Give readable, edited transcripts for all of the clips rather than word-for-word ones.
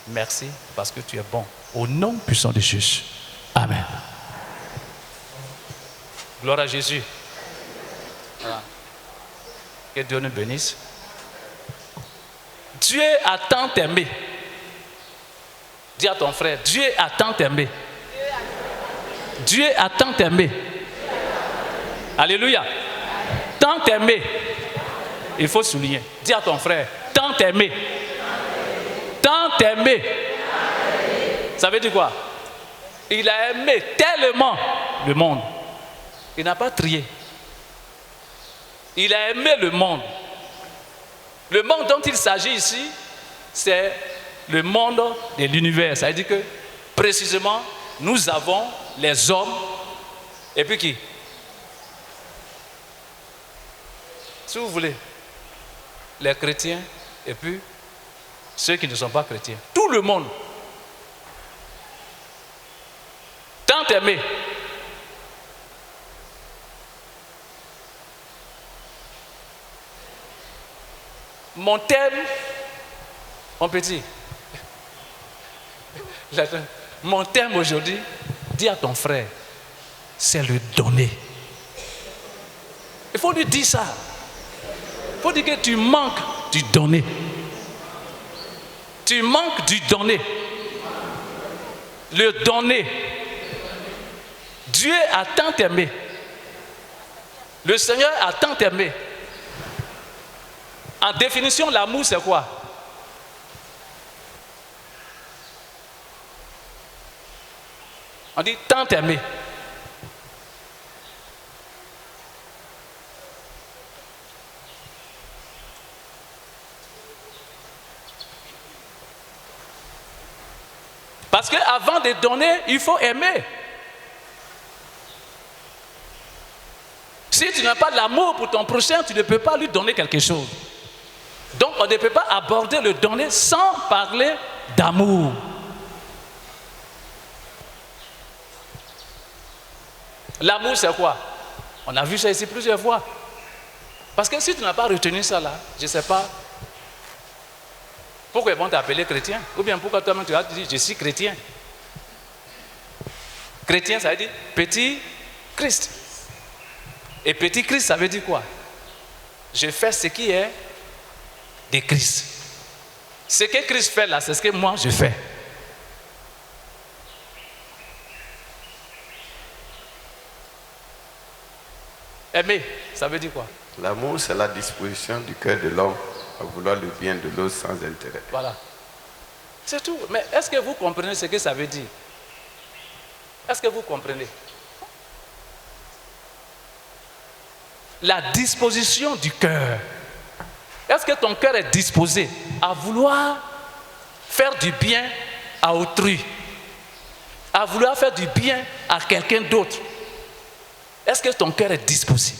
Merci parce que tu es bon. Au nom puissant de Jésus. Amen. Gloire à Jésus. Voilà. Que Dieu nous bénisse. Dieu a tant aimé. Dis à ton frère, Dieu a tant aimé. Dieu a tant aimé. Alléluia. Tant aimé. Il faut souligner. Dis à ton frère, tant aimé. Tant aimé. Ça veut dire quoi? Il a aimé tellement le monde. Il n'a pas trié. Il a aimé le monde. Le monde dont il s'agit ici, c'est le monde de l'univers. Ça veut dire que, précisément, nous avons les hommes, et puis qui? Si vous voulez, les chrétiens, et puis ceux qui ne sont pas chrétiens. Tout le monde. Tant aimé. Mon thème, mon petit, mon thème aujourd'hui, dis à ton frère, c'est le donner. Il faut lui dire ça. Il faut dire que tu manques du donner. Tu manques du donner. Le donner. Dieu a tant aimé. Le Seigneur a tant aimé. En définition, l'amour, c'est quoi? On dit tant aimé. Parce qu'avant de donner, il faut aimer. Si tu n'as pas de l'amour pour ton prochain, tu ne peux pas lui donner quelque chose. Donc on ne peut pas aborder le donner sans parler d'amour. L'amour, c'est quoi? On a vu ça ici plusieurs fois. Parce que si tu n'as pas retenu ça là, je ne sais pas pourquoi ils vont t'appeler chrétien. Ou bien pourquoi toi-même tu as dit je suis chrétien. Chrétien, ça veut dire petit Christ. Et petit Christ, ça veut dire quoi? Je fais ce qui est de Christ. Ce que Christ fait là, c'est ce que moi je fais. Aimer, ça veut dire quoi? L'amour, c'est la disposition du cœur de l'homme à vouloir le bien de l'autre sans intérêt. Voilà. C'est tout. Mais est-ce que vous comprenez ce que ça veut dire? Est-ce que vous comprenez? La disposition du cœur. Est-ce que ton cœur est disposé à vouloir faire du bien à autrui? À vouloir faire du bien à quelqu'un d'autre? Est-ce que ton cœur est disposé?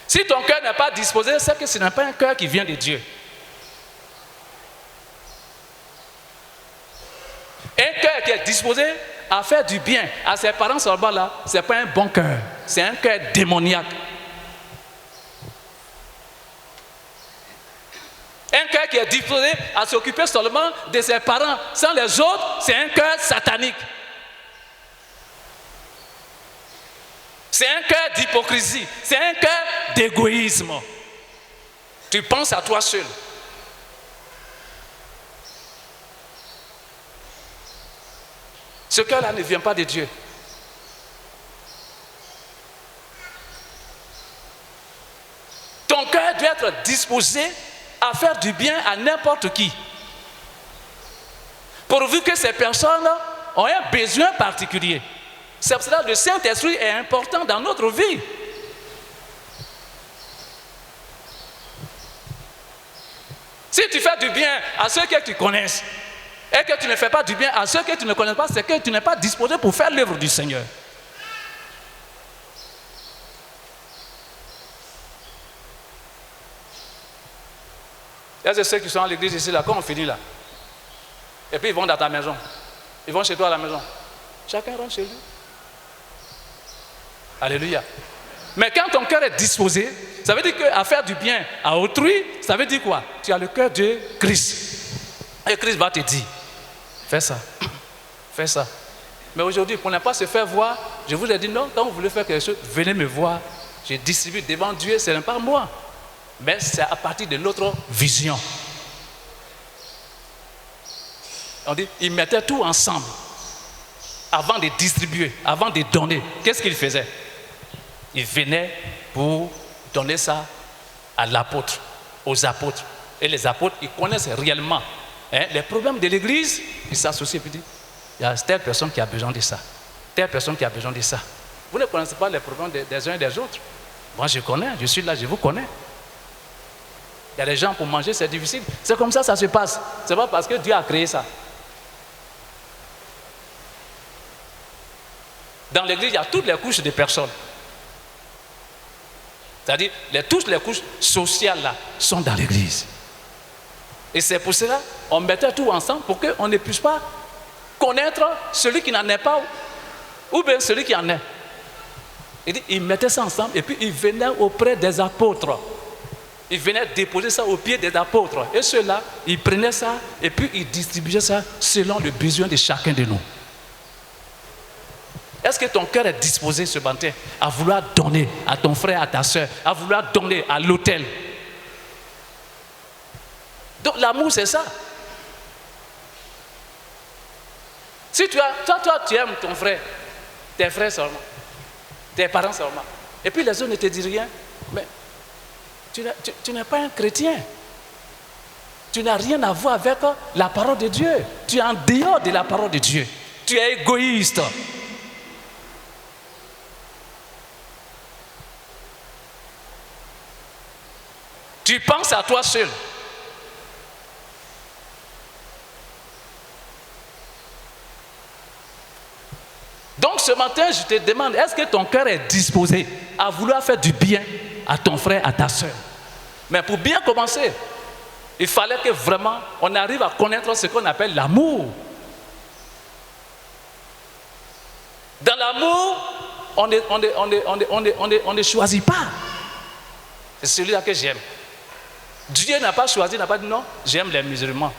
Si ton cœur n'est pas disposé, c'est que ce n'est pas un cœur qui vient de Dieu. Un cœur qui est disposé à faire du bien à ses parents seulement là, ce n'est pas un bon cœur. C'est un cœur démoniaque. Un cœur qui est disposé à s'occuper seulement de ses parents sans les autres, c'est un cœur satanique. C'est un cœur d'hypocrisie. C'est un cœur d'égoïsme. Tu penses à toi seul. Ce cœur-là ne vient pas de Dieu. Ton cœur doit être disposé à faire du bien à n'importe qui. Pourvu que ces personnes ont un besoin particulier. C'est pour cela que le Saint-Esprit est important dans notre vie. Si tu fais du bien à ceux que tu connais et que tu ne fais pas du bien à ceux que tu ne connais pas, c'est que tu n'es pas disposé pour faire l'œuvre du Seigneur. Il y a ceux qui sont à l'église ici, là, quand on finit là, et puis ils vont dans ta maison, ils vont chez toi à la maison. Chacun rentre chez lui. Alléluia. Mais quand ton cœur est disposé, ça veut dire qu'à faire du bien à autrui, ça veut dire quoi? Tu as le cœur de Christ. Et Christ va te dire, fais ça, fais ça. Mais aujourd'hui, pour ne pas se faire voir, je vous ai dit non, quand vous voulez faire quelque chose, venez me voir. Je distribue devant Dieu, ce n'est pas moi. Mais c'est à partir de notre vision. On dit, ils mettaient tout ensemble. Avant de distribuer, avant de donner, qu'est-ce qu'ils faisaient? Ils venaient pour donner ça à l'apôtre, aux apôtres. Et les apôtres, ils connaissent réellement les problèmes de l'église. Ils s'associent et puis disent, il y a telle personne qui a besoin de ça, telle personne qui a besoin de ça. Vous ne connaissez pas les problèmes des uns et des autres. Moi, je connais, je suis là, je vous connais. Il y a des gens pour manger, c'est difficile. C'est comme ça se passe. Ce n'est pas parce que Dieu a créé ça. Dans l'église, il y a toutes les couches de personnes. C'est-à-dire, toutes les couches sociales là sont dans l'église. Et c'est pour cela qu'on mettait tout ensemble pour qu'on ne puisse pas connaître celui qui n'en est pas ou bien celui qui en est. Ils mettaient ça ensemble et puis ils venaient auprès des apôtres. Ils venaient déposer ça aux pieds des apôtres. Et ceux-là, ils prenaient ça et puis ils distribuaient ça selon le besoin de chacun de nous. Est-ce que ton cœur est disposé ce matin à vouloir donner à ton frère, à ta soeur, à vouloir donner à l'autel? Donc l'amour, c'est ça. Si toi, tu aimes ton frère, tes frères seulement, tes parents seulement, et puis les autres ne te disent rien, mais tu n'es pas un chrétien. Tu n'as rien à voir avec la parole de Dieu. Tu es en dehors de la parole de Dieu. Tu es égoïste. Tu penses à toi seul. Donc ce matin, je te demande, est-ce que ton cœur est disposé à vouloir faire du bien à ton frère, à ta soeur? Mais pour bien commencer, il fallait que vraiment on arrive à connaître ce qu'on appelle l'amour. Dans l'amour, on ne choisit pas. C'est celui-là que j'aime. Dieu n'a pas choisi, n'a pas dit non, j'aime les musulmans.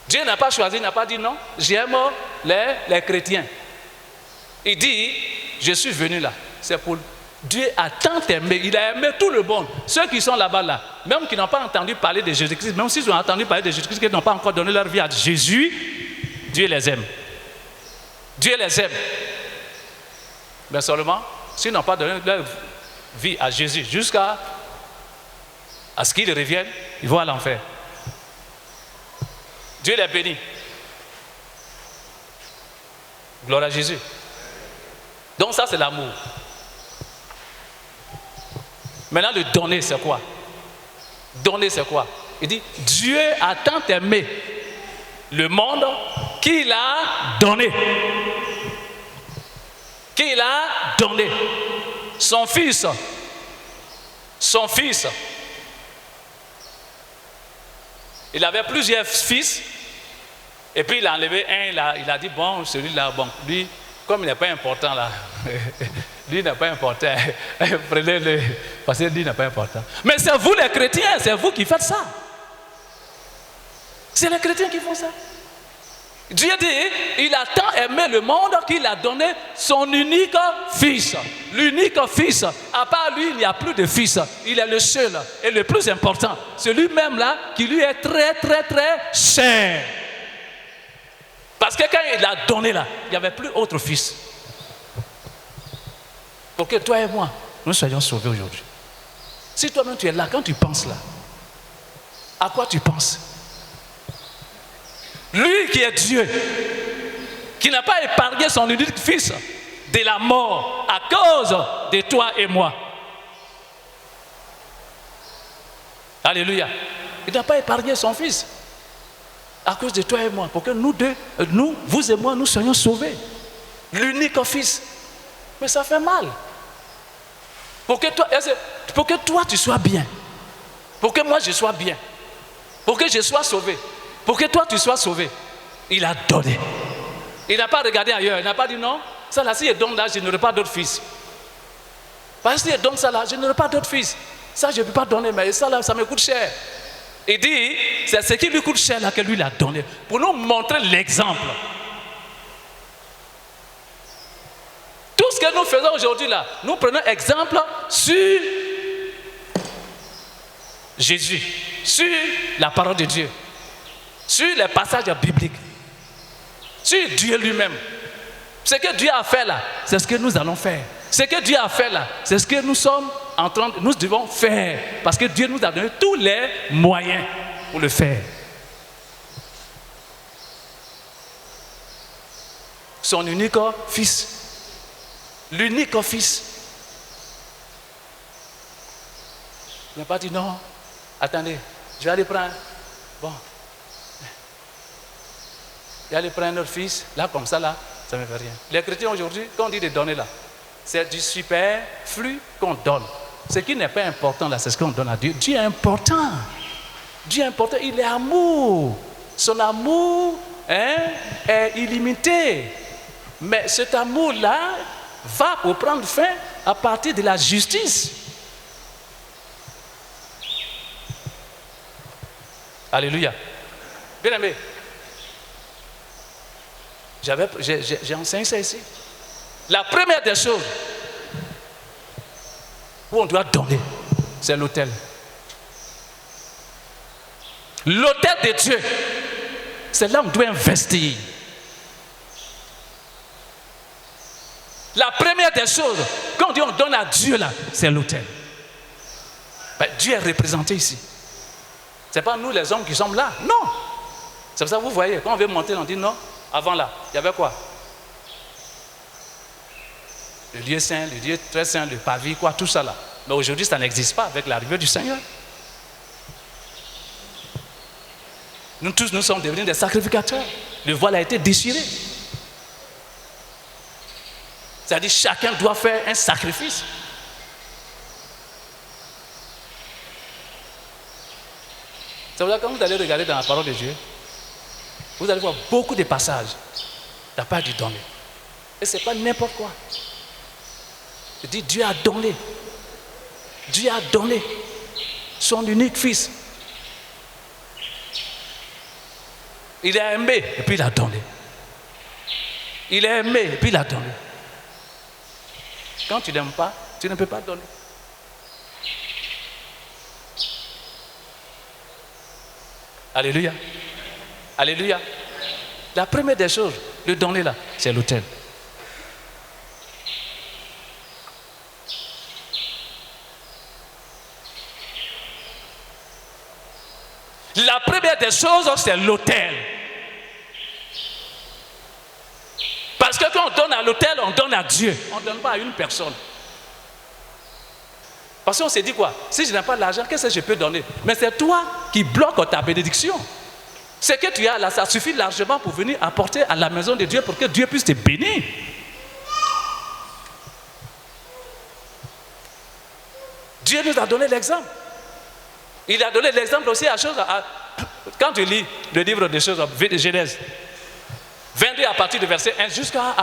Dieu n'a pas choisi, n'a pas dit non, j'aime les chrétiens. Il dit, je suis venu là, c'est pour Dieu a tant aimé, il a aimé tout le monde. Ceux qui sont là-bas, là, même qui n'ont pas entendu parler de Jésus-Christ, même s'ils ont entendu parler de Jésus-Christ, qui n'ont pas encore donné leur vie à Jésus, Dieu les aime. Dieu les aime. Mais seulement, s'ils n'ont pas donné leur vie à Jésus jusqu'à ce qu'ils reviennent, ils vont à l'enfer. Dieu les bénit. Gloire à Jésus. Donc ça c'est l'amour. Maintenant le donner c'est quoi? Donner c'est quoi? Il dit Dieu a tant aimé le monde qu'il a donné. Qu'il a donné son fils. Son fils. Il avait plusieurs fils. Et puis il a enlevé un, il a dit bon, celui-là, bon, lui, comme il n'est pas important là, lui n'est pas important, prenez-le, parce que lui n'est pas important. Mais c'est vous les chrétiens, c'est vous qui faites ça. C'est les chrétiens qui font ça. Dieu dit, il a tant aimé le monde qu'il a donné son unique fils. L'unique fils, à part lui, il n'y a plus de fils. Il est le seul et le plus important. C'est lui-même là qui lui est très, très, très cher. Parce que quand il a donné là, il n'y avait plus autre fils. Pour que toi et moi, nous soyons sauvés aujourd'hui. Si toi-même tu es là, quand tu penses là, à quoi tu penses? Lui qui est Dieu, qui n'a pas épargné son unique fils de la mort à cause de toi et moi. Alléluia. Il n'a pas épargné son fils à cause de toi et moi, pour que nous deux, vous et moi, nous soyons sauvés. L'unique fils. Mais ça fait mal. Pour que toi tu sois bien. Pour que moi je sois bien. Pour que je sois sauvé. Pour que toi tu sois sauvé. Il a donné. Il n'a pas regardé ailleurs. Il n'a pas dit non. Ça là, si je donne là, je n'aurai pas d'autres fils. Parce que si je donne ça là, je n'aurai pas d'autres fils. Ça je ne peux pas donner, mais ça là, ça me coûte cher. Il dit, c'est ce qui lui coûte cher là que lui l'a donné. Pour nous montrer l'exemple. Tout ce que nous faisons aujourd'hui là, nous prenons exemple sur Jésus, sur la parole de Dieu, sur les passages bibliques, sur Dieu lui-même. Ce que Dieu a fait là, c'est ce que nous allons faire. Ce que Dieu a fait là, c'est ce que nous sommes en train de, nous devons faire. Parce que Dieu nous a donné tous les moyens pour le faire. Son unique fils. L'unique fils. Il n'a pas dit non, attendez, je vais aller prendre. Bon. Je vais aller prendre notre fils, là comme ça, là, ça ne me fait rien. Les chrétiens aujourd'hui, quand on dit de donner là, c'est du superflu qu'on donne. Ce qui n'est pas important là, c'est ce qu'on donne à Dieu. Dieu est important. Dieu est important, il est amour. Son amour est illimité. Mais cet amour-là va pour prendre fin à partir de la justice. Alléluia. Bien aimé, j'ai enseigné ça ici. La première des choses où on doit donner, c'est l'autel. L'autel de Dieu, c'est là où on doit investir. La première des choses, quand on dit on donne à Dieu là, c'est l'autel. Ben, Dieu est représenté ici. Ce n'est pas nous les hommes qui sommes là, non. C'est pour ça que vous voyez, quand on veut monter, on dit non. Avant là, il y avait quoi? Le lieu saint, le lieu très saint, le pavis, quoi, tout ça là. Mais aujourd'hui, ça n'existe pas avec l'arrivée du Seigneur. Nous tous, nous sommes devenus des sacrificateurs. Le voile a été déchiré. C'est-à-dire chacun doit faire un sacrifice. C'est pour ça que quand vous allez regarder dans la parole de Dieu, vous allez voir beaucoup de passages de la part du donner. Et ce n'est pas n'importe quoi. Il dit Dieu a donné. Dieu a donné son unique fils. Il a aimé et puis il a donné. Il a aimé et puis il a donné. Quand tu n'aimes pas, tu ne peux pas donner. Alléluia. Alléluia. La première des choses, le donner là, c'est l'autel. La première des choses, c'est l'autel. Parce que quand on donne à l'autel, on donne à Dieu. On ne donne pas à une personne. Parce qu'on s'est dit quoi? Si je n'ai pas l'argent, qu'est-ce que je peux donner? Mais c'est toi qui bloques ta bénédiction. Ce que tu as là, ça suffit largement pour venir apporter à la maison de Dieu pour que Dieu puisse te bénir. Dieu nous a donné l'exemple. Il a donné l'exemple aussi à choses. Quand tu lis le livre des choses de Genèse, 22 à partir du verset 1 jusqu'à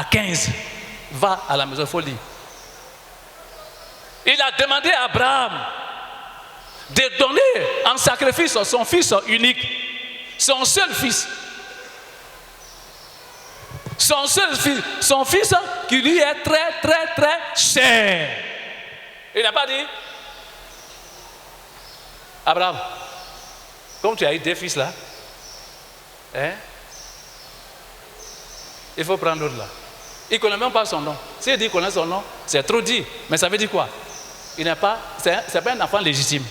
15, va à la maison, il faut lire. Il a demandé à Abraham de donner en sacrifice son fils unique, son seul fils. Son seul fils, son fils qui lui est très, très, très cher. Il n'a pas dit, Abraham, comme tu as eu deux fils là, il faut prendre l'autre là. Il ne connaît même pas son nom. S'il dit qu'il connaît son nom, c'est trop dit. Mais ça veut dire quoi? Il n'est pas, c'est pas un enfant légitime.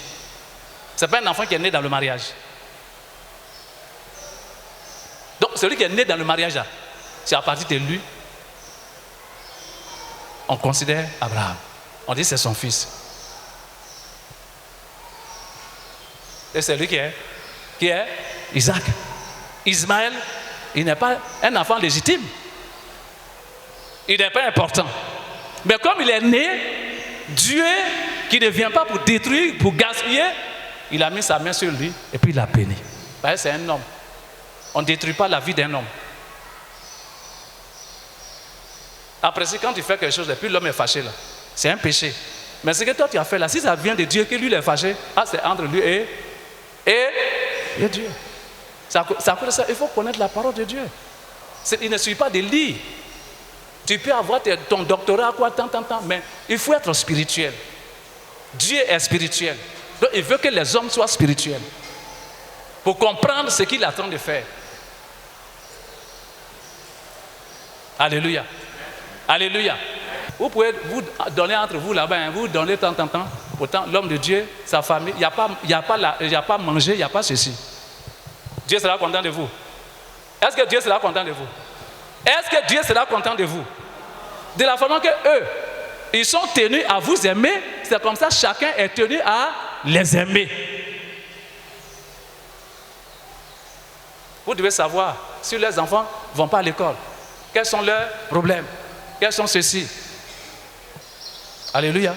Ce n'est pas un enfant qui est né dans le mariage. Donc celui qui est né dans le mariage là, c'est à partir de lui, on considère Abraham. On dit c'est son fils. Et c'est lui qui est Isaac. Ismaël, il n'est pas un enfant légitime. Il n'est pas important. Mais comme il est né, Dieu, qui ne vient pas pour détruire, pour gaspiller, il a mis sa main sur lui et puis il l'a béni. C'est un homme. On ne détruit pas la vie d'un homme. Après, quand tu fais quelque chose et puis l'homme est fâché là, c'est un péché. Mais ce que toi tu as fait là, si ça vient de Dieu, que lui il est fâché, c'est entre lui et Dieu. Ça, il faut connaître la parole de Dieu. Il ne suffit pas de lire. Tu peux avoir ton doctorat, mais il faut être spirituel. Dieu est spirituel. Donc il veut que les hommes soient spirituels pour comprendre ce qu'il est en train de faire. Alléluia. Alléluia. Vous pouvez vous donner entre vous là-bas, vous donnez de temps en temps. Pourtant, l'homme de Dieu, sa famille, il n'y a pas manger, il n'y a pas ceci. Dieu sera content de vous. Est-ce que Dieu sera content de vous? Est-ce que Dieu sera content de vous? De la façon que eux, ils sont tenus à vous aimer, c'est comme ça chacun est tenu à les aimer. Vous devez savoir si les enfants ne vont pas à l'école, quels sont leurs problèmes, quels sont ceux-ci. Alléluia.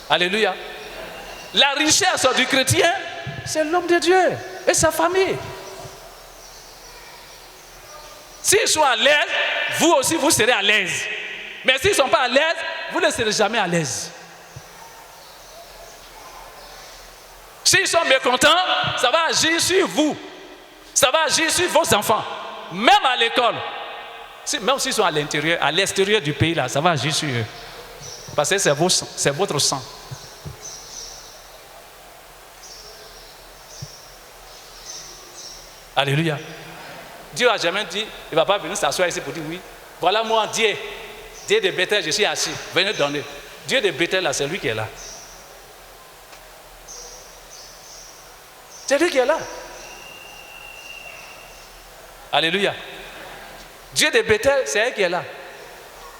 Alléluia. La richesse du chrétien, c'est l'homme de Dieu et sa famille. S'ils sont à l'aise, vous aussi vous serez à l'aise. Mais s'ils ne sont pas à l'aise, vous ne serez jamais à l'aise. S'ils sont mécontents, ça va agir sur vous. Ça va agir sur vos enfants. Même à l'école. Même s'ils sont à l'intérieur, à l'extérieur du pays, là, ça va agir sur eux. Parce que c'est votre sang. Alléluia. Dieu n'a jamais dit, il ne va pas venir s'asseoir ici pour dire oui. Voilà moi, Dieu. Dieu de Bethel, je suis assis. Venez donner. Dieu de Bethel, là, c'est lui qui est là. C'est lui qui est là. Alléluia. Dieu de Bethel, c'est elle qui est là.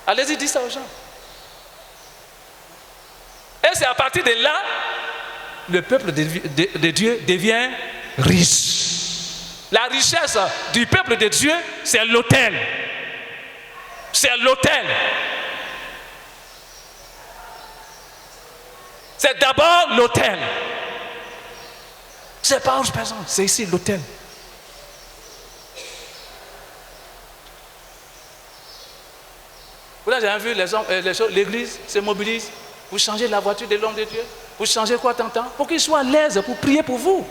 Allez-y, dites ça aux gens. Et c'est à partir de là, le peuple de Dieu devient riche. La richesse du peuple de Dieu, c'est l'autel. C'est l'autel. C'est d'abord l'autel. C'est pas autre personne, c'est ici l'autel. Vous avez vu l'église se mobilise pour changer la voiture de l'homme de Dieu, pour changer quoi tant, pour qu'il soit à l'aise pour prier pour vous.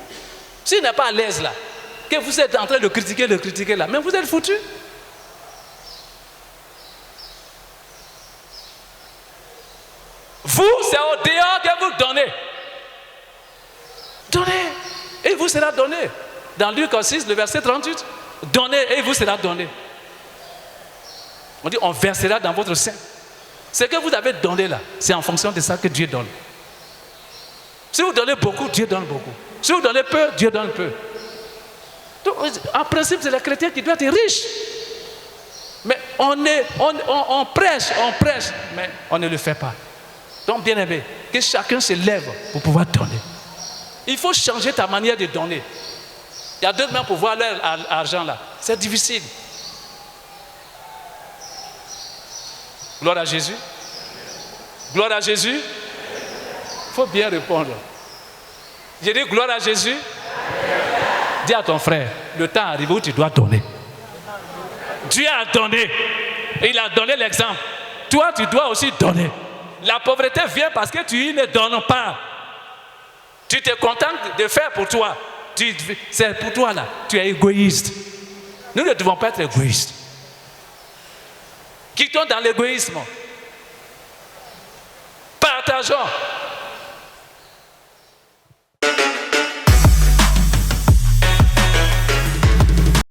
S'il n'est pas à l'aise là, que vous êtes en train de critiquer là, mais vous êtes foutus. Vous, c'est au dehors que vous donnez. Donnez, et il vous sera donné. Dans Luc 6, le verset 38, donnez, et il vous sera donné. On dit, on versera dans votre sein. Ce que vous avez donné là, c'est en fonction de ça que Dieu donne. Si vous donnez beaucoup, Dieu donne beaucoup. Si vous donnez peu, Dieu donne peu. Donc, en principe, c'est le chrétien qui doit être riche. Mais on prêche, mais on ne le fait pas. Donc, bien aimé, que chacun se lève pour pouvoir donner. Il faut changer ta manière de donner. Il y a d'autres mains pour voir leur argent là. C'est difficile. Gloire à Jésus. Gloire à Jésus. Il faut bien répondre. J'ai dit gloire à Jésus. Dis à ton frère, le temps arrive où tu dois donner. Dieu a donné. Et il a donné l'exemple. Toi, tu dois aussi donner. La pauvreté vient parce que tu ne donnes pas. Tu te contentes de faire pour toi. C'est pour toi là. Tu es égoïste. Nous ne devons pas être égoïstes. Quittons dans l'égoïsme. Partageons.